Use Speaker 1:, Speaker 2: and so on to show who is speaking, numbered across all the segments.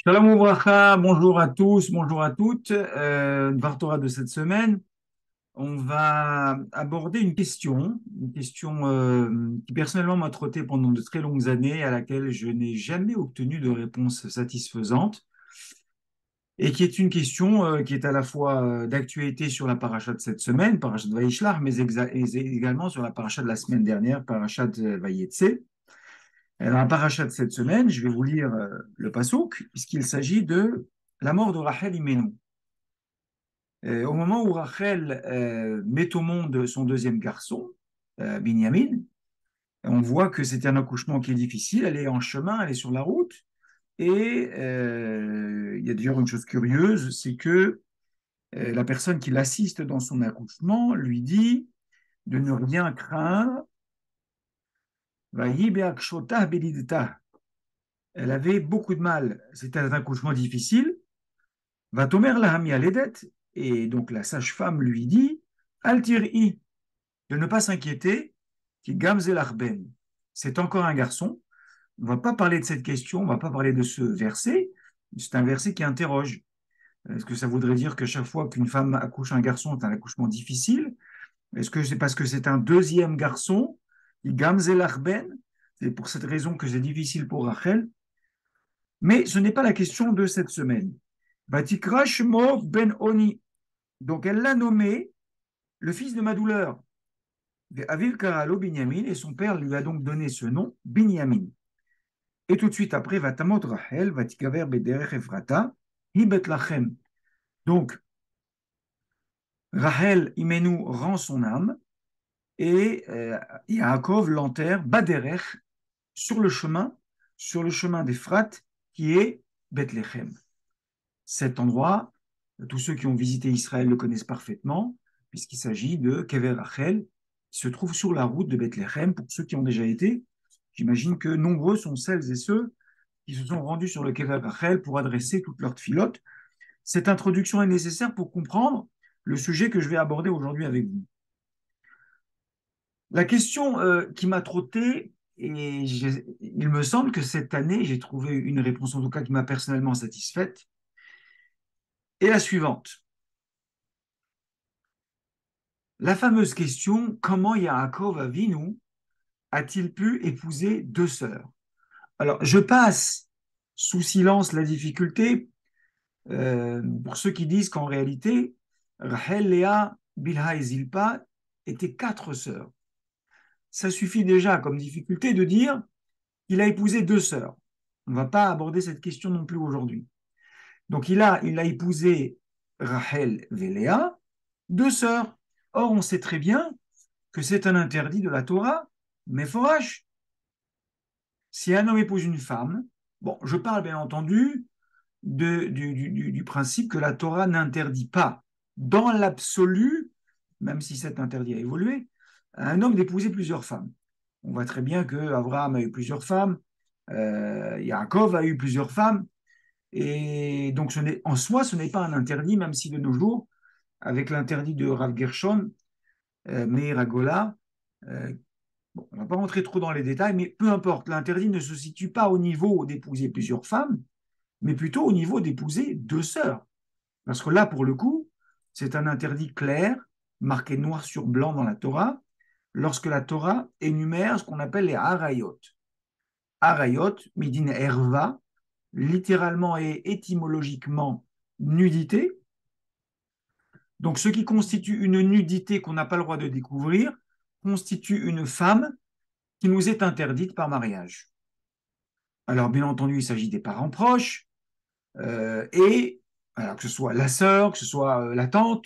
Speaker 1: Shalom Ouvracha, bonjour à tous, bonjour à toutes. Dvar Torah de cette semaine, on va aborder une question qui personnellement m'a trotté pendant de très longues années, à laquelle je n'ai jamais obtenu de réponse satisfaisante, et qui est une question qui est à la fois d'actualité sur la paracha de cette semaine, paracha de Vaishlach, mais également sur la paracha de la semaine dernière, paracha de Vayetse. Dans la paracha de cette semaine, je vais vous lire le pasouk, puisqu'il s'agit de la mort de Rachel Imenu. Au moment où Rachel met au monde son deuxième garçon, Binyamin, on voit que c'est un accouchement qui est difficile. Elle est en chemin, elle est sur la route. Et il y a d'ailleurs une chose curieuse, c'est que la personne qui l'assiste dans son accouchement lui dit de ne rien craindre. Elle avait beaucoup de mal. C'était un accouchement difficile. Va tomer la hamialedet. Et donc la sage-femme lui dit Altir'i, de ne pas s'inquiéter, qui gamzel arben. C'est encore un garçon. On ne va pas parler de cette question, on ne va pas parler de ce verset. C'est un verset qui interroge. Est-ce que ça voudrait dire que chaque fois qu'une femme accouche un garçon, c'est un accouchement difficile? Est-ce que c'est parce que c'est un deuxième garçon, qui gamzel arben? C'est pour cette raison que c'est difficile pour Rachel. Mais ce n'est pas la question de cette semaine. Vatikra Shmo ben Oni. Donc elle l'a nommé le fils de ma douleur. Avil Karalo Binyamin, et son père lui a donc donné ce nom, Binyamin. Et tout de suite après, Vatamot Rachel, Vatikaver Bederech Efrata, Hibet Lachem. Donc, Rachel Imenu rend son âme, et Yaakov l'enterre, Baderech, sur le chemin d'Ephrat, qui est Bethléem. Cet endroit, tous ceux qui ont visité Israël le connaissent parfaitement, puisqu'il s'agit de Kever Rachel, qui se trouve sur la route de Bethléem. Pour ceux qui ont déjà été, j'imagine que nombreux sont celles et ceux qui se sont rendus sur le Kever Rachel pour adresser toute leur tfilote. Cette introduction est nécessaire pour comprendre le sujet que je vais aborder aujourd'hui avec vous. La question qui m'a trotté, et il me semble que cette année, j'ai trouvé une réponse en tout cas qui m'a personnellement satisfaite, est la suivante. La fameuse question, comment Yaakov Avinu a-t-il pu épouser deux sœurs? Alors, je passe sous silence la difficulté pour ceux qui disent qu'en réalité, Rachel, Léa, Bilha et Zilpa étaient quatre sœurs. Ça suffit déjà comme difficulté de dire qu'il a épousé deux sœurs. On ne va pas aborder cette question non plus aujourd'hui. Donc, il a épousé Rachel et Léa, deux sœurs. Or, on sait très bien que c'est un interdit de la Torah, mais forache. Si un homme épouse une femme, bon, je parle bien entendu du principe que la Torah n'interdit pas, dans l'absolu, même si cet interdit a évolué, à un homme d'épouser plusieurs femmes. On voit très bien que Abraham a eu plusieurs femmes, Yaakov a eu plusieurs femmes, et donc en soi, ce n'est pas un interdit, même si de nos jours, avec l'interdit de Rav Gershon, Meir Agola, bon, on ne va pas rentrer trop dans les détails, mais peu importe, l'interdit ne se situe pas au niveau d'épouser plusieurs femmes, mais plutôt au niveau d'épouser deux sœurs. Parce que là, pour le coup, c'est un interdit clair, marqué noir sur blanc dans la Torah, lorsque la Torah énumère ce qu'on appelle les harayot. Harayot, midin erva, littéralement et étymologiquement nudité. Donc, ce qui constitue une nudité qu'on n'a pas le droit de découvrir, constitue une femme qui nous est interdite par mariage. Alors, bien entendu, il s'agit des parents proches, et alors, que ce soit la sœur, que ce soit la tante,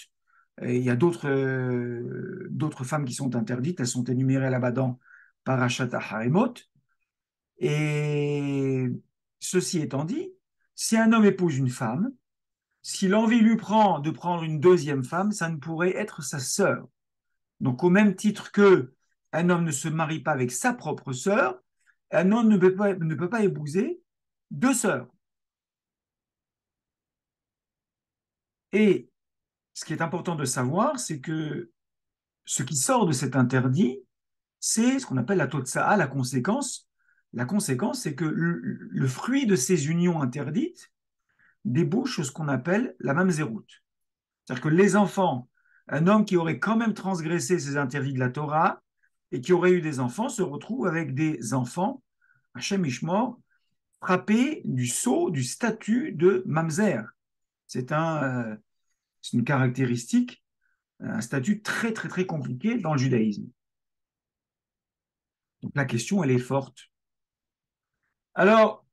Speaker 1: et il y a d'autres femmes qui sont interdites, elles sont énumérées là-bas dans Parashat Haremot. Et ceci étant dit, si un homme épouse une femme, si l'envie lui prend de prendre une deuxième femme, ça ne pourrait être sa sœur. Donc, au même titre que un homme ne se marie pas avec sa propre sœur, un homme ne peut pas épouser deux sœurs. Et ce qui est important de savoir, c'est que ce qui sort de cet interdit, c'est ce qu'on appelle la totsa'a, la conséquence. La conséquence, c'est que le fruit de ces unions interdites débouche sur ce qu'on appelle la mamzerout. C'est-à-dire que les enfants, un homme qui aurait quand même transgressé ces interdits de la Torah et qui aurait eu des enfants, se retrouve avec des enfants, Hachem Ishmor, frappés du sceau, du statut de mamzer. C'est c'est une caractéristique, un statut très, très, très compliqué dans le judaïsme. Donc la question, elle est forte. Alors,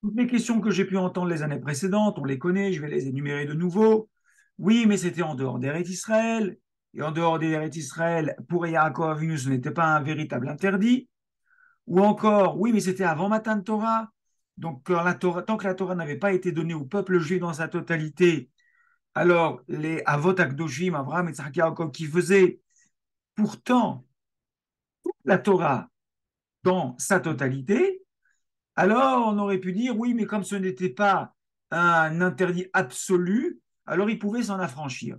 Speaker 1: toutes les questions que j'ai pu entendre les années précédentes, on les connaît, je vais les énumérer de nouveau. Oui, mais c'était en dehors d'Eretz Israël. Et en dehors d'Eretz Israël, pour Yaakov Avinu, ce n'était pas un véritable interdit. Ou encore, oui, mais c'était avant Matan Torah. Donc, tant que la Torah n'avait pas été donnée au peuple juif dans sa totalité, alors les Avot Akdoshim, Abraham et Tzachak Yaakov, qui faisaient pourtant la Torah dans sa totalité, alors on aurait pu dire, oui, mais comme ce n'était pas un interdit absolu, alors ils pouvaient s'en affranchir.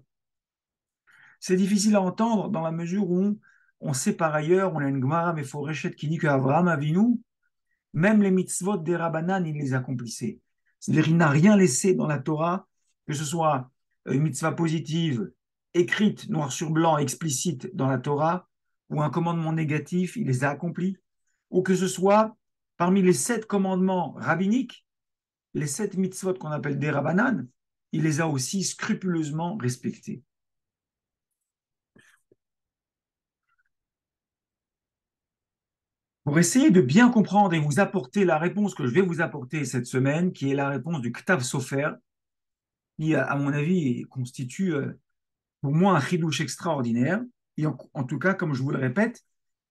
Speaker 1: C'est difficile à entendre dans la mesure où on sait par ailleurs, on a une Gemara Meforeshet qui dit qu'Abraham Avinu, même les mitzvot des Rabbanan, il les accomplissait. C'est-à-dire qu'il n'a rien laissé dans la Torah, que ce soit une mitzvah positive, écrite noir sur blanc, explicite dans la Torah, ou un commandement négatif, il les a accomplis, ou que ce soit parmi les 7 commandements rabbiniques, les 7 mitzvot qu'on appelle des Rabbanan, il les a aussi scrupuleusement respectés. Pour essayer de bien comprendre et vous apporter la réponse que je vais vous apporter cette semaine, qui est la réponse du Ktav Sofer, qui, à mon avis, constitue pour moi un chidouche extraordinaire, et en tout cas, comme je vous le répète,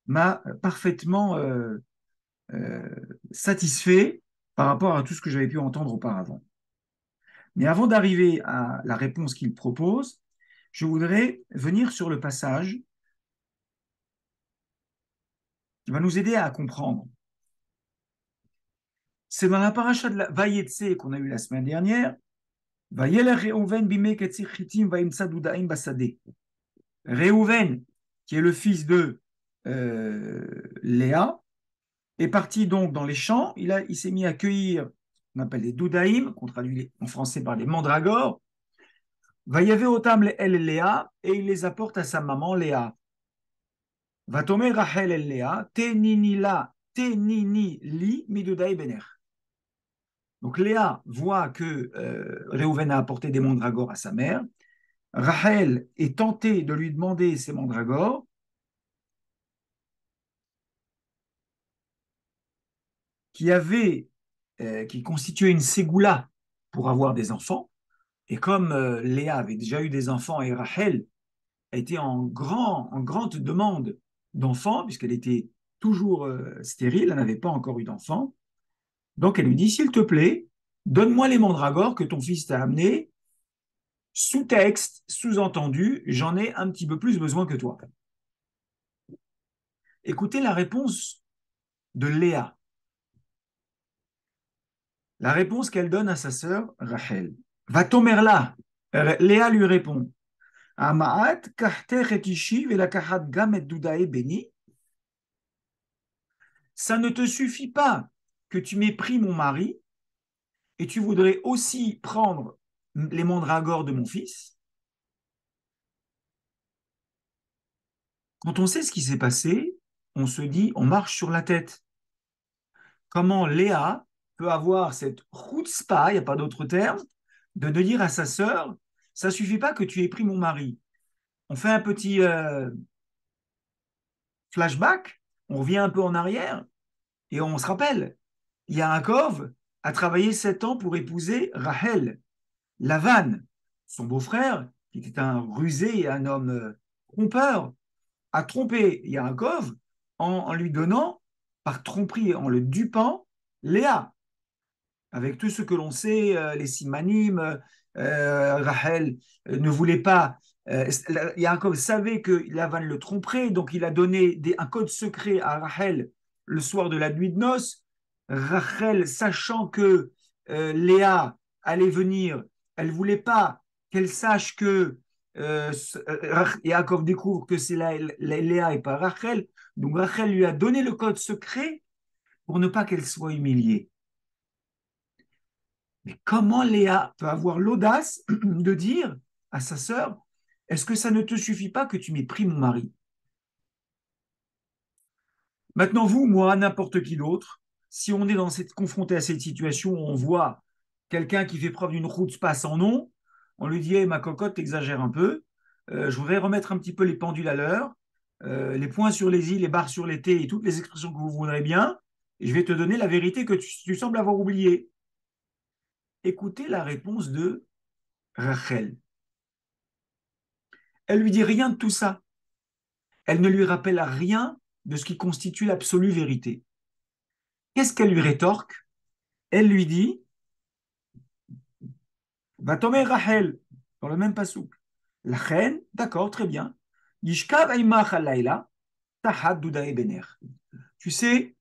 Speaker 1: m'a parfaitement euh, satisfait par rapport à tout ce que j'avais pu entendre auparavant. Mais avant d'arriver à la réponse qu'il propose, je voudrais venir sur le passage qui va nous aider à comprendre. C'est dans la paracha de la Vayetse qu'on a eu la semaine dernière. Réhouven, qui est le fils de Léa, est parti donc dans les champs. Il s'est mis à cueillir, on appelle les doudaïm, qu'on traduit en français par les mandragores. Va y avoir autant elle Léa, et il les apporte à sa maman Léa. Va tomber Rachel el Léa, tenini li midudaï bener. Donc Léa voit que Réhouven a apporté des mandragores à sa mère. Rachel est tentée de lui demander ces mandragores. Qui constituait une ségoula pour avoir des enfants. Et comme Léa avait déjà eu des enfants et Rachel était en grande demande d'enfants, puisqu'elle était toujours stérile, elle n'avait pas encore eu d'enfants. Donc elle lui dit, s'il te plaît, donne-moi les mandragores que ton fils t'a amenés. Sous-texte, sous-entendu, j'en ai un petit peu plus besoin que toi. Écoutez la réponse de Léa. La réponse qu'elle donne à sa sœur Rachel. Va-t-on là? Léa lui répond. Amaat beni. Ça ne te suffit pas que tu m'aies pris mon mari et tu voudrais aussi prendre les mandragores de mon fils. Quand on sait ce qui s'est passé, on se dit, on marche sur la tête. Comment Léa peut avoir cette chutzpah, il n'y a pas d'autre terme, de dire à sa sœur, ça ne suffit pas que tu aies pris mon mari. On fait un petit flashback, on revient un peu en arrière et on se rappelle, Yaakov a travaillé 7 ans pour épouser Rachel. Lavan, son beau-frère, qui était un rusé et un homme trompeur, a trompé Yaakov en lui donnant, par tromperie, en le dupant, Léa. Avec tout ce que l'on sait, les simanim, Rachel ne voulait pas. Yaakov savait que Lavan le tromperait, donc il a donné un code secret à Rachel le soir de la nuit de noces. Rachel, sachant que Léa allait venir, elle ne voulait pas qu'elle sache que Yaakov découvre que c'est Léa et pas Rachel. Donc Rachel lui a donné le code secret pour ne pas qu'elle soit humiliée. Mais comment Léa peut avoir l'audace de dire à sa sœur, est-ce que ça ne te suffit pas que tu m'aies pris mon mari? Maintenant, vous, moi, n'importe qui d'autre, si on est confronté à cette situation où on voit quelqu'un qui fait preuve d'une chutzpah sans nom, on lui dit, hey, ma cocotte, t'exagères un peu. Je voudrais remettre un petit peu les pendules à l'heure, les points sur les i, les barres sur les t et toutes les expressions que vous voudrez bien. Et je vais te donner la vérité que tu sembles avoir oubliée. Écoutez la réponse de Rachel. Elle lui dit rien de tout ça. Elle ne lui rappelle rien de ce qui constitue l'absolue vérité. Qu'est-ce qu'elle lui rétorque? Elle lui dit, va tomber Rachel, dans le même pasouk. La reine, d'accord, très bien. Yishkav aimach alayla, tahad dudae bener. Tu sais,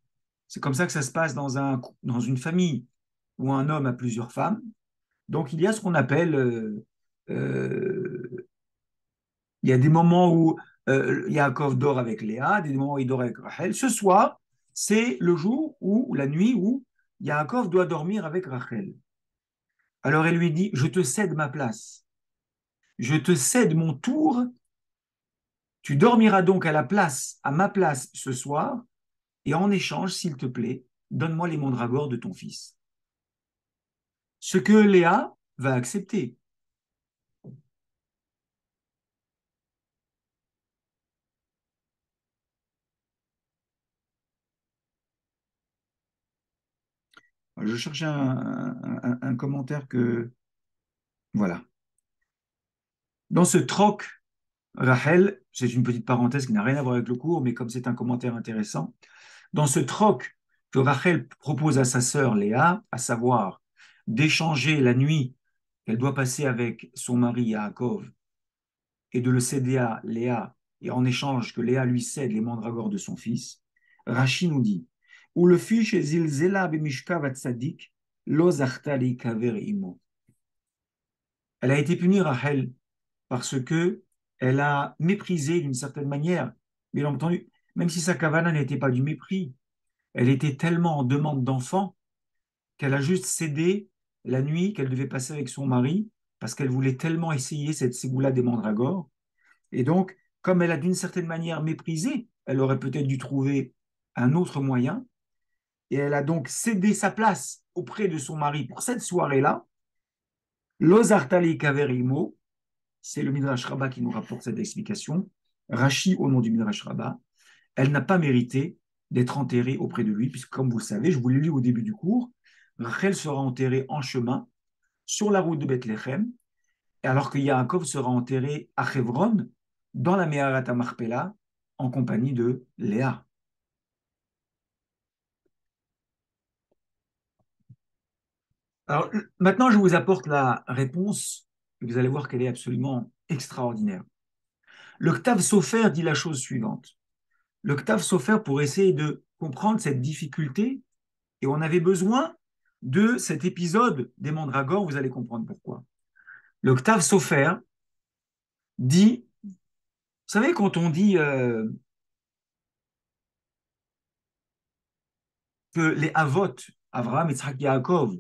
Speaker 1: c'est comme ça que ça se passe dans une famille où un homme a plusieurs femmes. Donc il y a ce qu'on appelle, il y a des moments où Yaakov dort avec Léa, des moments où il dort avec Rachel. Ce soir, c'est le jour ou la nuit où Yaakov doit dormir avec Rachel. Alors elle lui dit, je te cède ma place, je te cède mon tour, tu dormiras donc à ma place ce soir, et en échange, s'il te plaît, donne-moi les mandragores de ton fils. Ce que Léa va accepter. Je cherchais un commentaire que... Voilà. Dans ce troc, Rachel, c'est une petite parenthèse qui n'a rien à voir avec le cours, mais comme c'est un commentaire intéressant, dans ce troc que Rachel propose à sa sœur Léa, à savoir d'échanger la nuit qu'elle doit passer avec son mari Yaakov et de le céder à Léa, et en échange que Léa lui cède les mandragores de son fils, Rachi nous dit, ou le fiche zilzela bemishkav tzadik lo zachta leikaver imo. Elle a été punie, Rachel, parce que elle a méprisé d'une certaine manière, bien entendu, même si sa kavana n'était pas du mépris, elle était tellement en demande d'enfant qu'elle a juste cédé la nuit qu'elle devait passer avec son mari parce qu'elle voulait tellement essayer cette ségoula des mandragores. Et donc, comme elle a d'une certaine manière méprisé, elle aurait peut-être dû trouver un autre moyen. Et elle a donc cédé sa place auprès de son mari pour cette soirée-là. Lozartali kaverimo, c'est le Midrash Rabbah qui nous rapporte cette explication. Rashi au nom du Midrash Rabbah, elle n'a pas mérité d'être enterrée auprès de lui, puisque comme vous le savez, je vous l'ai lu au début du cours, Rachel sera enterrée en chemin sur la route de Bethléem, alors que Yaakov sera enterré à Hebron, dans la Meharat Marpella, en compagnie de Léa. Alors maintenant, je vous apporte la réponse, et vous allez voir qu'elle est absolument extraordinaire. Le Ktav Sofer dit la chose suivante. Le Ktav Sofer, pour essayer de comprendre cette difficulté, et on avait besoin de cet épisode des mandragores, vous allez comprendre pourquoi. Le Ktav Sofer dit, vous savez, quand on dit que les Avot, Avraham, Yitzhak, Yaakov,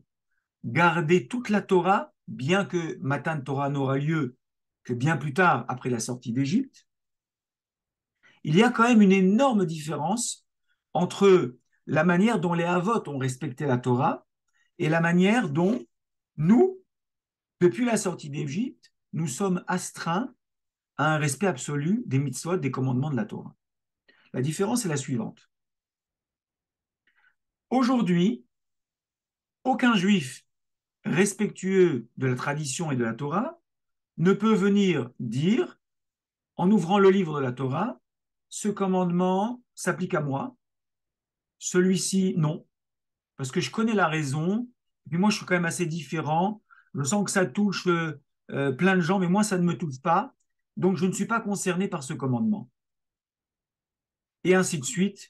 Speaker 1: gardaient toute la Torah, bien que Matan Torah n'aura lieu que bien plus tard, après la sortie d'Égypte, il y a quand même une énorme différence entre la manière dont les Avot ont respecté la Torah et la manière dont nous, depuis la sortie d'Égypte, nous sommes astreints à un respect absolu des mitzvot, des commandements de la Torah. La différence est la suivante. Aujourd'hui, aucun juif respectueux de la tradition et de la Torah ne peut venir dire, en ouvrant le livre de la Torah, ce commandement s'applique à moi, celui-ci non, parce que je connais la raison, et puis moi je suis quand même assez différent, je sens que ça touche plein de gens, mais moi ça ne me touche pas, donc je ne suis pas concerné par ce commandement. Et ainsi de suite,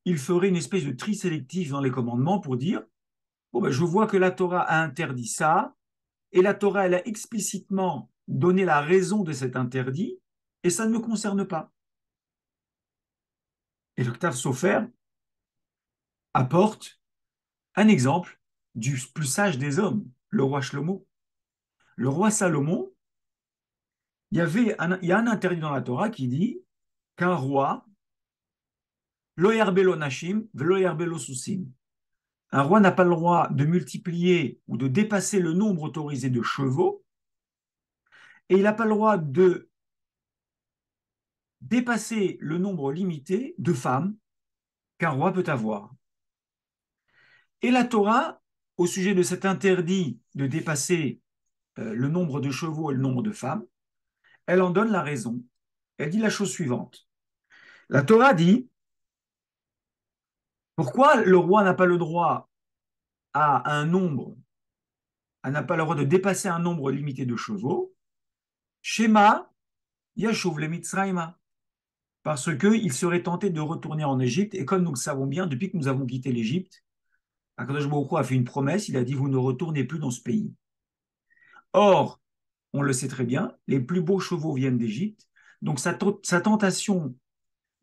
Speaker 1: il ferait une espèce de tri sélectif dans les commandements pour dire, bon ben, je vois que la Torah a interdit ça, et la Torah elle a explicitement donné la raison de cet interdit, et ça ne me concerne pas. Et le Ktav Sofer apporte un exemple du plus sage des hommes, le roi Shlomo. Le roi Salomon, il y a un interdit dans la Torah qui dit qu'un roi, lo yarbelo nashim, velo yarbelo susim. Un roi n'a pas le droit de multiplier ou de dépasser le nombre autorisé de chevaux, et il n'a pas le droit de dépasser le nombre limité de femmes qu'un roi peut avoir. Et la Torah, au sujet de cet interdit de dépasser le nombre de chevaux et le nombre de femmes, elle en donne la raison. Elle dit la chose suivante. La Torah dit, pourquoi le roi n'a pas le droit à un nombre, n'a pas le droit de dépasser un nombre limité de chevaux? Shema Yashuv le Mitzrayma. Parce qu'il serait tenté de retourner en Égypte, et comme nous le savons bien, depuis que nous avons quitté l'Égypte, Akadosh Baruch Hu a fait une promesse, il a dit, vous ne retournez plus dans ce pays. Or, on le sait très bien, les plus beaux chevaux viennent d'Égypte, donc sa tentation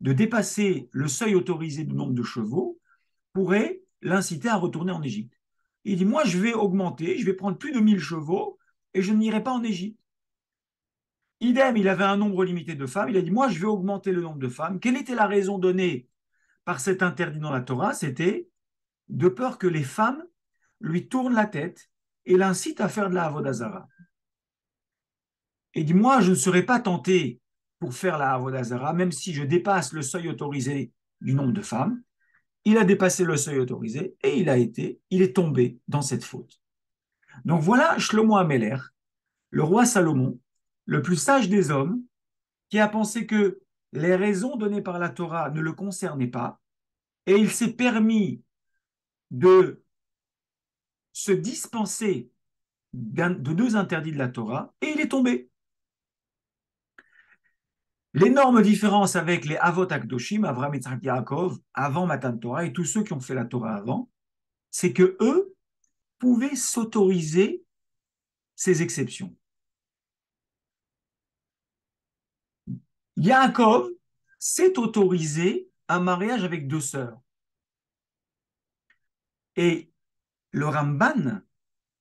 Speaker 1: de dépasser le seuil autorisé du nombre de chevaux pourrait l'inciter à retourner en Égypte. Il dit, moi, je vais augmenter, je vais prendre plus de 1000 chevaux et je n'irai pas en Égypte. Idem, il avait un nombre limité de femmes, il a dit, moi, je vais augmenter le nombre de femmes. Quelle était la raison donnée par cet interdit dans la Torah? C'était de peur que les femmes lui tournent la tête et l'incitent à faire de la Avodazara. Et dit, moi, je ne serai pas tenté pour faire la Avodazara, même si je dépasse le seuil autorisé du nombre de femmes. Il a dépassé le seuil autorisé et il est tombé dans cette faute. Donc voilà Shlomo Améler, le roi Salomon, le plus sage des hommes, qui a pensé que les raisons données par la Torah ne le concernaient pas, et il s'est permis de se dispenser de deux interdits de la Torah, et il est tombé. L'énorme différence avec les Avot Akdoshim, Avraham, Yitzhak, Yaakov, avant Matan Torah, et tous ceux qui ont fait la Torah avant, c'est que eux pouvaient s'autoriser ces exceptions. Yaakov s'est autorisé un mariage avec deux sœurs. Et le Ramban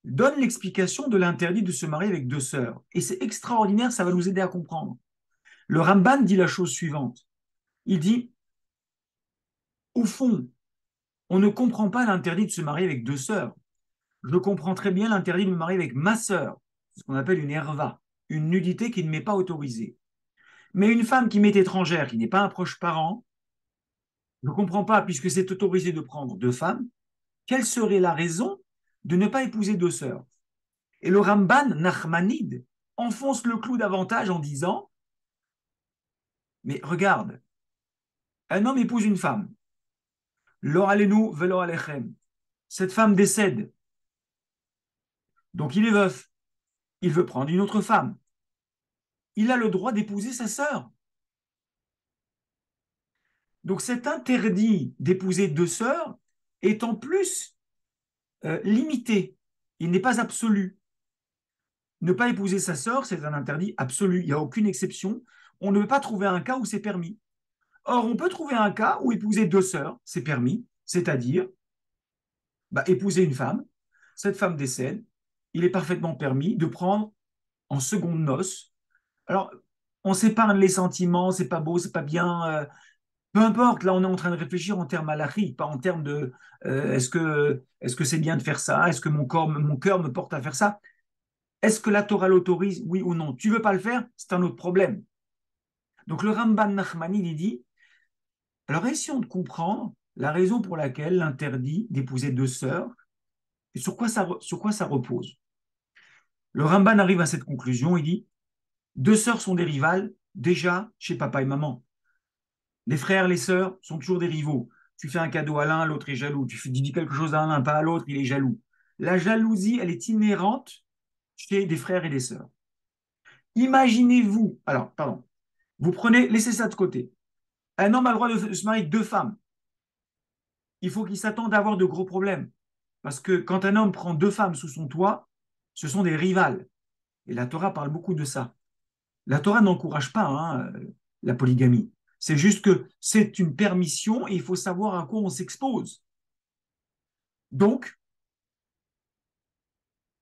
Speaker 1: donne l'explication de l'interdit de se marier avec deux sœurs. Et c'est extraordinaire, ça va nous aider à comprendre. Le Ramban dit la chose suivante. Il dit, au fond, on ne comprend pas l'interdit de se marier avec deux sœurs. Je comprends très bien l'interdit de me marier avec ma sœur, ce qu'on appelle une herva, une nudité qui ne m'est pas autorisée. Mais une femme qui m'est étrangère, qui n'est pas un proche parent, je ne comprends pas, puisque c'est autorisé de prendre deux femmes, quelle serait la raison de ne pas épouser deux sœurs? Et le Ramban, Nachmanide, enfonce le clou davantage en disant, mais regarde, un homme épouse une femme, lo alenu velo alechem, cette femme décède, donc il est veuf, il veut prendre une autre femme, il a le droit d'épouser sa sœur. Donc cet interdit d'épouser deux sœurs est en plus limité, il n'est pas absolu. Ne pas épouser sa sœur, c'est un interdit absolu, il n'y a aucune exception. On ne peut pas trouver un cas où c'est permis. Or, on peut trouver un cas où épouser deux sœurs, c'est permis, c'est-à-dire épouser une femme, cette femme décède, il est parfaitement permis de prendre en seconde noces. Alors, on s'épargne les sentiments, c'est pas beau, c'est pas bien, peu importe, là on est en train de réfléchir en termes halachiques, pas en termes de est-ce que c'est bien de faire ça, est-ce que mon cœur me porte à faire ça, est-ce que la Torah l'autorise, oui ou non? Tu veux pas le faire, c'est un autre problème. Donc le Ramban Nachmani il dit, alors essayons de comprendre la raison pour laquelle l'interdit d'épouser deux sœurs et sur quoi ça repose. Le Ramban arrive à cette conclusion, il dit, deux sœurs sont des rivales déjà chez papa et maman. Les frères, les sœurs sont toujours des rivaux. Tu fais un cadeau à l'un, l'autre est jaloux. Tu dis quelque chose à l'un, pas à l'autre, il est jaloux. La jalousie, elle est inhérente chez des frères et des sœurs. Imaginez-vous, alors, pardon, vous prenez, laissez ça de côté. Un homme a le droit de se marier avec deux femmes. Il faut qu'il s'attende à avoir de gros problèmes. Parce que quand un homme prend deux femmes sous son toit, ce sont des rivales. Et la Torah parle beaucoup de ça. La Torah n'encourage pas la polygamie. C'est juste que c'est une permission et il faut savoir à quoi on s'expose. Donc,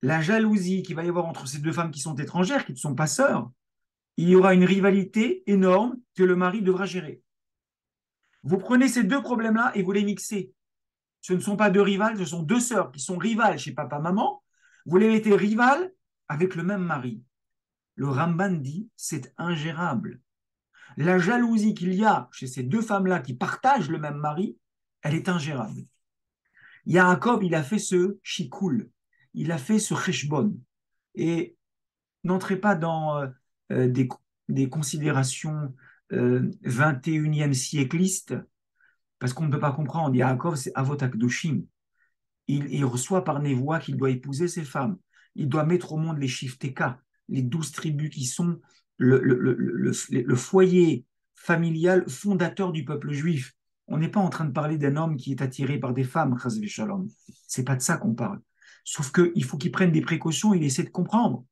Speaker 1: la jalousie qu'il va y avoir entre ces deux femmes qui sont étrangères, qui ne sont pas sœurs, il y aura une rivalité énorme que le mari devra gérer. Vous prenez ces deux problèmes-là et vous les mixez. Ce ne sont pas deux rivales, ce sont deux sœurs qui sont rivales chez papa-maman. Vous les mettez rivales avec le même mari. Le Ramban dit, c'est ingérable. La jalousie qu'il y a chez ces deux femmes-là qui partagent le même mari, elle est ingérable. Yaakov, il a fait ce shikoul, il a fait ce cheshbon. Et n'entrez pas dans des considérations 21e sièclistes, parce qu'on ne peut pas comprendre. Yaakov, c'est Avot Akdoshim. Il reçoit par névoie qu'il doit épouser ses femmes. Il doit mettre au monde les Shifteka, les 12 tribus qui sont le foyer familial fondateur du peuple juif. On n'est pas en train de parler d'un homme qui est attiré par des femmes, chas v'shalom. C'est pas de ça qu'on parle. Sauf qu'il faut qu'il prenne des précautions, il essaie de comprendre.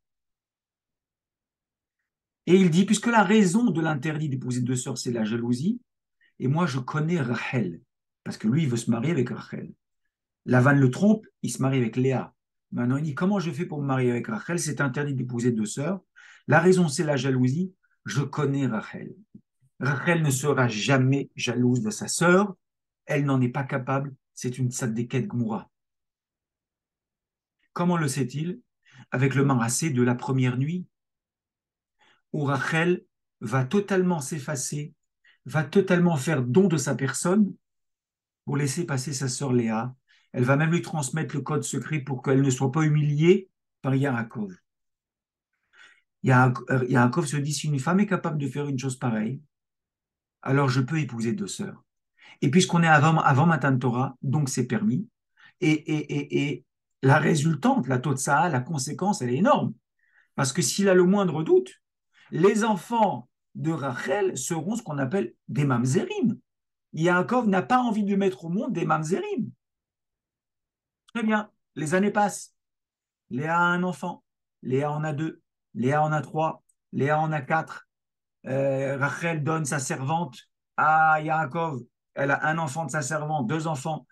Speaker 1: Et il dit, puisque la raison de l'interdit d'épouser deux sœurs, c'est la jalousie, et moi je connais Rachel, parce que lui, il veut se marier avec Rachel. Lavan le trompe, il se marie avec Léa. Maintenant, il dit, comment je fais pour me marier avec Rachel? C'est interdit d'épouser deux sœurs. La raison, c'est la jalousie. Je connais Rachel. Rachel ne sera jamais jalouse de sa sœur. Elle n'en est pas capable. C'est une tzadéket gmoura. Comment le sait-il? Avec le marassé de la première nuit, où Rachel va totalement s'effacer, va totalement faire don de sa personne pour laisser passer sa sœur Léa. Elle va même lui transmettre le code secret pour qu'elle ne soit pas humiliée par Yaakov. Yaakov se dit, si une femme est capable de faire une chose pareille, alors je peux épouser deux sœurs. Et puisqu'on est avant Matan Torah, donc c'est permis. Et la résultante, la Totsaha, la conséquence, elle est énorme. Parce que s'il a le moindre doute, les enfants de Rachel seront ce qu'on appelle des mamzerim. Yaakov n'a pas envie de mettre au monde des mamzerim. Très bien, les années passent. Léa a un enfant, Léa en a deux, Léa en a trois, Léa en a quatre. Rachel donne sa servante à Yaakov. Elle a un enfant de sa servante, deux enfants.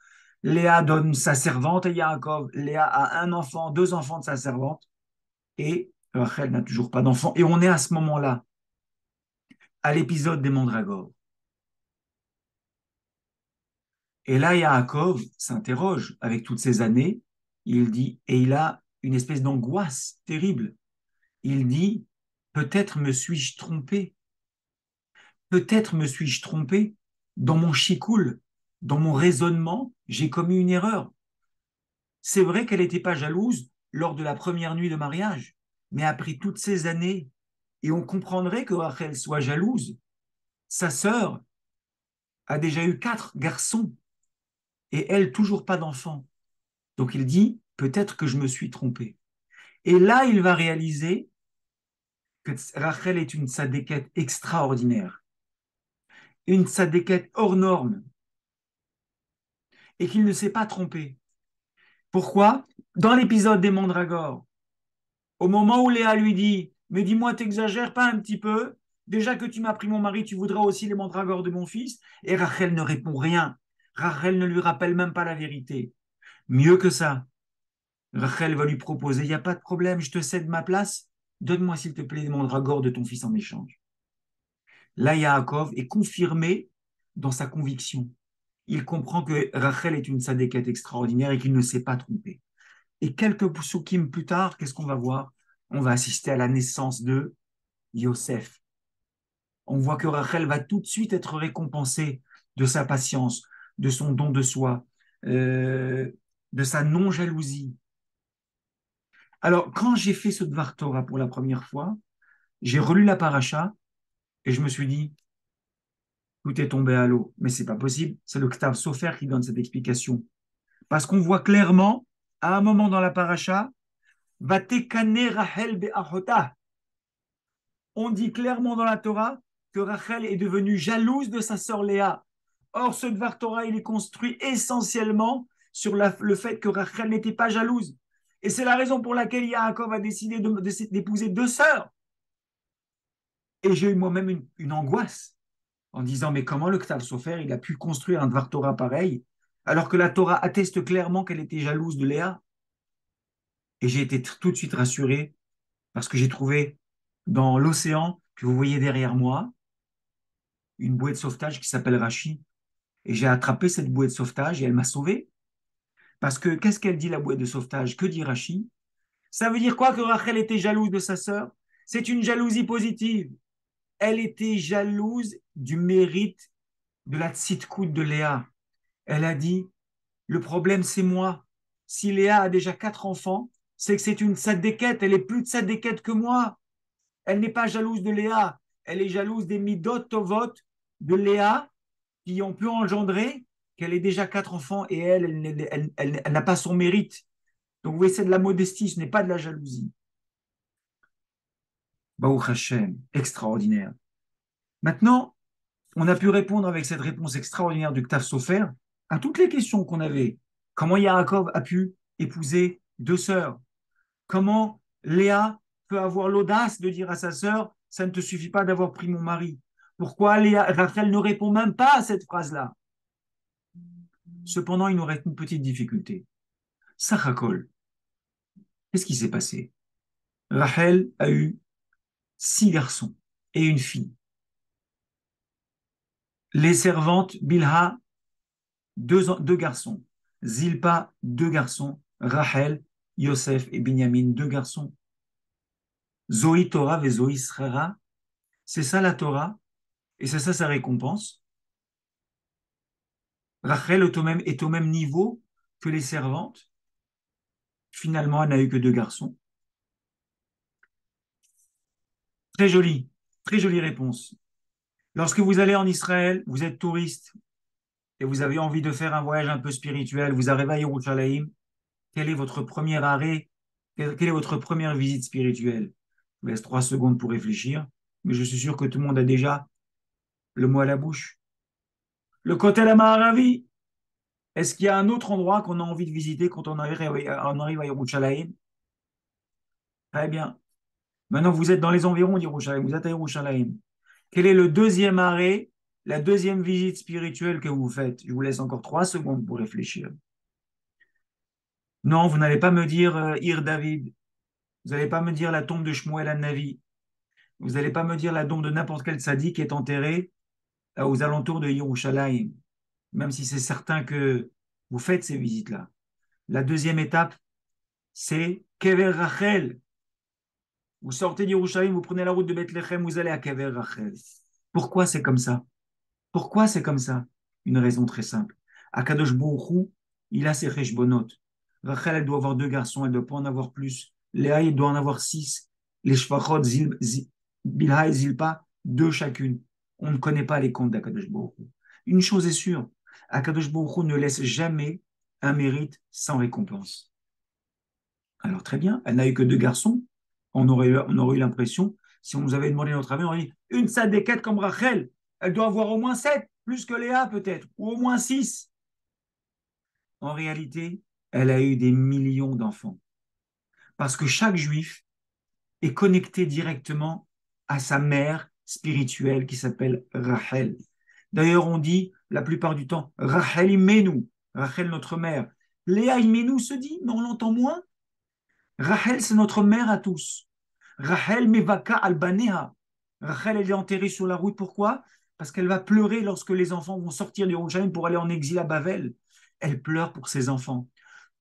Speaker 1: Léa donne sa servante à Yaakov. Léa a un enfant, deux enfants de sa servante. Et Rachel n'a toujours pas d'enfant. Et on est à ce moment-là, à l'épisode des mandragores. Et là, Yaakov s'interroge avec toutes ces années. Il dit, et il a une espèce d'angoisse terrible. Il dit, peut-être me suis-je trompé. Peut-être me suis-je trompé. Dans mon chikoul, dans mon raisonnement, j'ai commis une erreur. C'est vrai qu'elle n'était pas jalouse lors de la première nuit de mariage, mais après toutes ces années, et on comprendrait que Rachel soit jalouse. Sa sœur a déjà eu 4 garçons et elle toujours pas d'enfants. Donc il dit, peut-être que je me suis trompé. Et là, il va réaliser que Rachel est une tzadékette extraordinaire, une tzadékette hors norme, et qu'il ne s'est pas trompé. Pourquoi? Dans l'épisode des mandragores, au moment où Léa lui dit, mais dis-moi, t'exagères pas un petit peu? Déjà que tu m'as pris mon mari, tu voudras aussi les mandragores de mon fils? Et Rachel ne répond rien. Rachel ne lui rappelle même pas la vérité. Mieux que ça, Rachel va lui proposer, il n'y a pas de problème, je te cède ma place, donne-moi s'il te plaît les mandragores de ton fils en échange. Là, Yaakov est confirmé dans sa conviction. Il comprend que Rachel est une tzadékette extraordinaire et qu'il ne s'est pas trompé. Et quelques psukim plus tard, qu'est-ce qu'on va voir? On va assister à la naissance de Yosef. On voit que Rachel va tout de suite être récompensée de sa patience, de son don de soi, de sa non-jalousie. Alors, quand j'ai fait ce Dvar Torah pour la première fois, j'ai relu la paracha et je me suis dit, tout est tombé à l'eau. Mais c'est pas possible. C'est le Ktav Sofer qui donne cette explication. Parce qu'on voit clairement, à un moment dans la paracha, Vatekane Rachel be'achota. On dit clairement dans la Torah que Rachel est devenue jalouse de sa sœur Léa. Or, ce Dvar Torah, il est construit essentiellement sur le fait que Rachel n'était pas jalouse. Et c'est la raison pour laquelle Yaakov a décidé d'épouser deux sœurs. Et j'ai eu moi-même une angoisse en disant, mais comment le Ktav Sofer, il a pu construire un Dvar Torah pareil, alors que la Torah atteste clairement qu'elle était jalouse de Léa? Et j'ai été tout de suite rassuré parce que j'ai trouvé dans l'océan que vous voyez derrière moi une bouée de sauvetage qui s'appelle Rachi. Et j'ai attrapé cette bouée de sauvetage et elle m'a sauvé. Parce que qu'est-ce qu'elle dit, la bouée de sauvetage? Que dit Rachi? Ça veut dire quoi que Rachel était jalouse de sa sœur? C'est une jalousie positive. Elle était jalouse du mérite de la tzitkout de Léa. Elle a dit, le problème c'est moi. Si Léa a déjà 4 enfants, c'est que c'est une tzadékette, elle est plus tzadékette que moi. Elle n'est pas jalouse de Léa, elle est jalouse des midot tovot de Léa qui ont pu engendrer qu'elle ait déjà 4 enfants et elle n'a pas son mérite. Donc vous voyez, c'est de la modestie, ce n'est pas de la jalousie. Baruch Hashem, extraordinaire. Maintenant, on a pu répondre avec cette réponse extraordinaire du Ktaf Sofer à toutes les questions qu'on avait. Comment Yaakov a pu épouser 2 sœurs? Comment Léa peut avoir l'audace de dire à sa sœur, ça ne te suffit pas d'avoir pris mon mari? Pourquoi Rachel ne répond même pas à cette phrase-là? Cependant, il nous reste une petite difficulté. Sachakol, qu'est-ce qui s'est passé? Rachel a eu 6 garçons et une fille. Les servantes, Bilha, deux garçons. Zilpa, 2 garçons. Rachel, Yosef et Binyamin, 2 garçons. Zoï Torah et Zoï Srera, c'est ça la Torah et c'est ça sa récompense. Rachel est au même niveau que les servantes. Finalement, elle n'a eu que 2 garçons. Très jolie réponse. Lorsque vous allez en Israël, vous êtes touriste et vous avez envie de faire un voyage un peu spirituel, vous arrivez à Yerushalayim, quel est votre premier arrêt? Quelle est votre première visite spirituelle? Je vous laisse 3 secondes pour réfléchir, mais je suis sûr que tout le monde a déjà le mot à la bouche. Le Kotel Amaharavi. Est-ce qu'il y a un autre endroit qu'on a envie de visiter quand on arrive à Yerushalayim? Très bien. Maintenant, vous êtes dans les environs d'Yerushalayim, vous êtes à Yerushalayim. Quel est le deuxième arrêt, la deuxième visite spirituelle que vous faites? Je vous laisse encore 3 secondes pour réfléchir. Non, vous n'allez pas me dire Ir David. Vous n'allez pas me dire la tombe de Shmuel Navi. Vous n'allez pas me dire la tombe de n'importe quel tzaddik qui est enterré aux alentours de Yerushalayim, même si c'est certain que vous faites ces visites-là. La deuxième étape, c'est Kever Rachel. Vous sortez d'Yerushalayim, vous prenez la route de Bethléem, vous allez à Kever Rachel. Pourquoi c'est comme ça? Pourquoi c'est comme ça? Une raison très simple. Akadosh Baruch Hu, il a ses cheshbonot. Rachel, elle doit avoir 2 garçons, elle ne doit pas en avoir plus. Léa, il doit en avoir 6. Les shvachot, Bilha et Zilpa, 2 chacune. On ne connaît pas les comptes d'Akadosh Baruch Hu. Une chose est sûre, Akadosh Baruch Hu ne laisse jamais un mérite sans récompense. Alors très bien, elle n'a eu que 2 garçons. On aurait eu l'impression, si on nous avait demandé notre avis, on aurait dit une sadéquette comme Rachel, elle doit avoir au moins 7, plus que Léa peut-être, ou au moins 6. En réalité, elle a eu des millions d'enfants. Parce que chaque juif est connecté directement à sa mère spirituelle qui s'appelle Rachel. D'ailleurs, on dit la plupart du temps Rachel Imenu, Rachel notre mère. Léa Imenu se dit, mais on l'entend moins. Rachel, c'est notre mère à tous. Rachel Mevaka Albanea. Rachel, elle est enterrée sur la route. Pourquoi? Parce qu'elle va pleurer lorsque les enfants vont sortir d'Yerushalayim pour aller en exil à Bavel. Elle pleure pour ses enfants.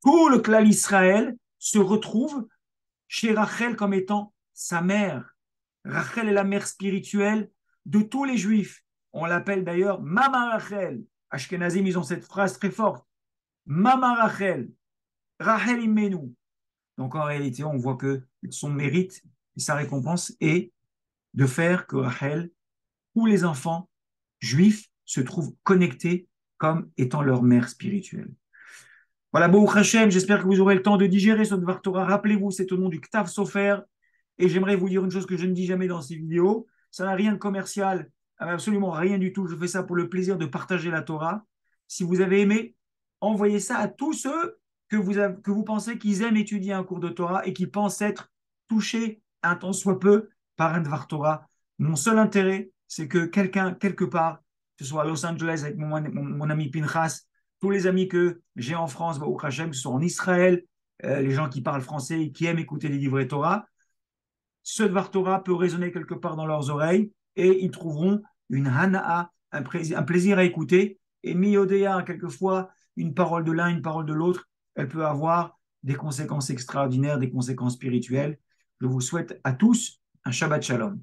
Speaker 1: Tout le clan Israël se retrouve chez Rachel comme étant sa mère. Rachel est la mère spirituelle de tous les juifs. On l'appelle d'ailleurs Mama Rachel. Ashkenazim, ils ont cette phrase très forte. Mama Rachel. Rachel Imenu. Donc en réalité, on voit que son mérite et sa récompense est de faire que Rachel, tous les enfants juifs, se trouvent connectés comme étant leur mère spirituelle. Voilà, Baruch Hashem, j'espère que vous aurez le temps de digérer ce Dvar Torah. Rappelez-vous, c'est au nom du Ktav Sofer. Et j'aimerais vous dire une chose que je ne dis jamais dans ces vidéos. Ça n'a rien de commercial, absolument rien du tout. Je fais ça pour le plaisir de partager la Torah. Si vous avez aimé, envoyez ça à tous ceux que vous pensez qu'ils aiment étudier un cours de Torah et qui pensent être touchés un tant soit peu par un Dvar Torah. Mon seul intérêt, c'est que quelqu'un, quelque part, que ce soit à Los Angeles avec mon ami Pinchas, tous les amis que j'ai en France, au Hachem, que ce soit en Israël, les gens qui parlent français et qui aiment écouter les livrets Torah, ce Dvar Torah peut résonner quelque part dans leurs oreilles et ils trouveront une hana'a, un plaisir à écouter. Et miyodéa, quelquefois, une parole de l'un, une parole de l'autre, elle peut avoir des conséquences extraordinaires, des conséquences spirituelles. Je vous souhaite à tous un Shabbat Shalom.